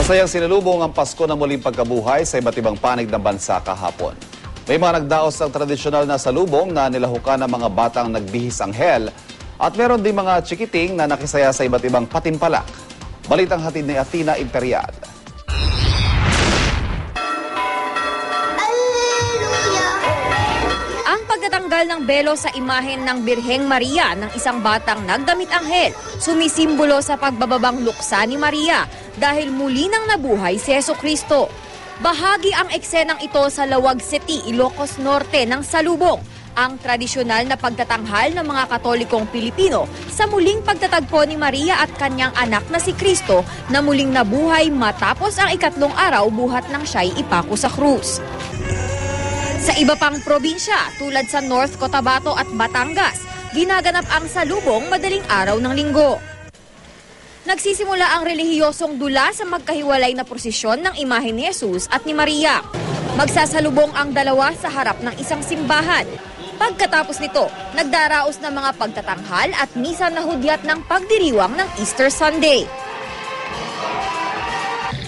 Masayang sinalubong ang Pasko na muling pagkabuhay sa iba't ibang panig ng bansa kahapon. May mga nagdaos ng tradisyonal na salubong na nilahukan ng mga batang nagbihis anghel at meron din mga chikiting na nakisaya sa iba't ibang patimpalak. Balitang hatid ni Athena Imperial. Ang pagtatanggal ng belo sa imahen ng Birheng Maria ng isang batang nagdamit anghel, sumisimbolo sa pagbababang luksa ni Maria dahil muli nang nabuhay si Jesucristo. Bahagi ang eksenang ito sa Lawag City, Ilocos Norte ng salubong, ang tradisyonal na pagtatanghal ng mga Katolikong Pilipino sa muling pagtatagpo ni Maria at kanyang anak na si Cristo na muling nabuhay matapos ang ikatlong araw buhat nang siya'y ipako sa krus. Sa iba pang probinsya tulad sa North Cotabato at Batangas, ginaganap ang salubong madaling araw ng linggo. Nagsisimula ang relihiyosong dula sa magkahiwalay na prosesyon ng imahe ni Jesus at ni Maria. Magsasalubong ang dalawa sa harap ng isang simbahan. Pagkatapos nito, nagdaraos ng mga pagtatanghal at misa na hudyat ng pagdiriwang ng Easter Sunday.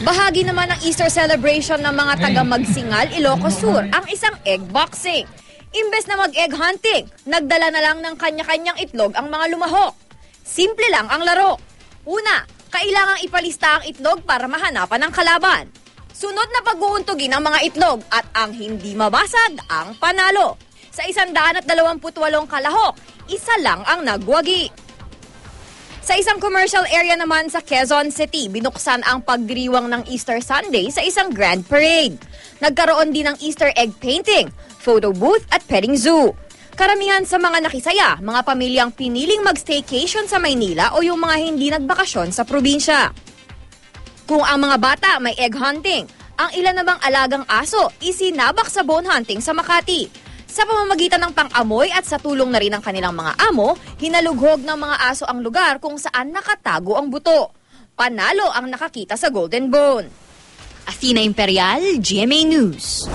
Bahagi naman ng Easter celebration ng mga taga-Magsingal, Ilocos Sur, ang isang egg boxing. Imbes na mag-egg hunting, nagdala na lang ng kanya-kanyang itlog ang mga lumahok. Simple lang ang laro. Una, kailangang ipalista ang itlog para mahanapan ang kalaban. Sunod na pag-uuntugin ang mga itlog at ang hindi mabasag ang panalo. Sa 128 kalahok, isa lang ang nagwagi. Sa isang commercial area naman sa Quezon City, binuksan ang pagdiriwang ng Easter Sunday sa isang grand parade. Nagkaroon din ng Easter egg painting, photo booth at petting zoo. Karamihan sa mga nakisaya, mga pamilyang piniling mag-staycation sa Maynila o yung mga hindi nagbakasyon sa probinsya. Kung ang mga bata may egg hunting, ang ilan namang alagang aso isinabak sa bone hunting sa Makati. Sa pamamagitan ng pang-amoy at sa tulong na rin ng kanilang mga amo, hinalughog ng mga aso ang lugar kung saan nakatago ang buto. Panalo ang nakakita sa Golden Bone. Athena Imperial, GMA News.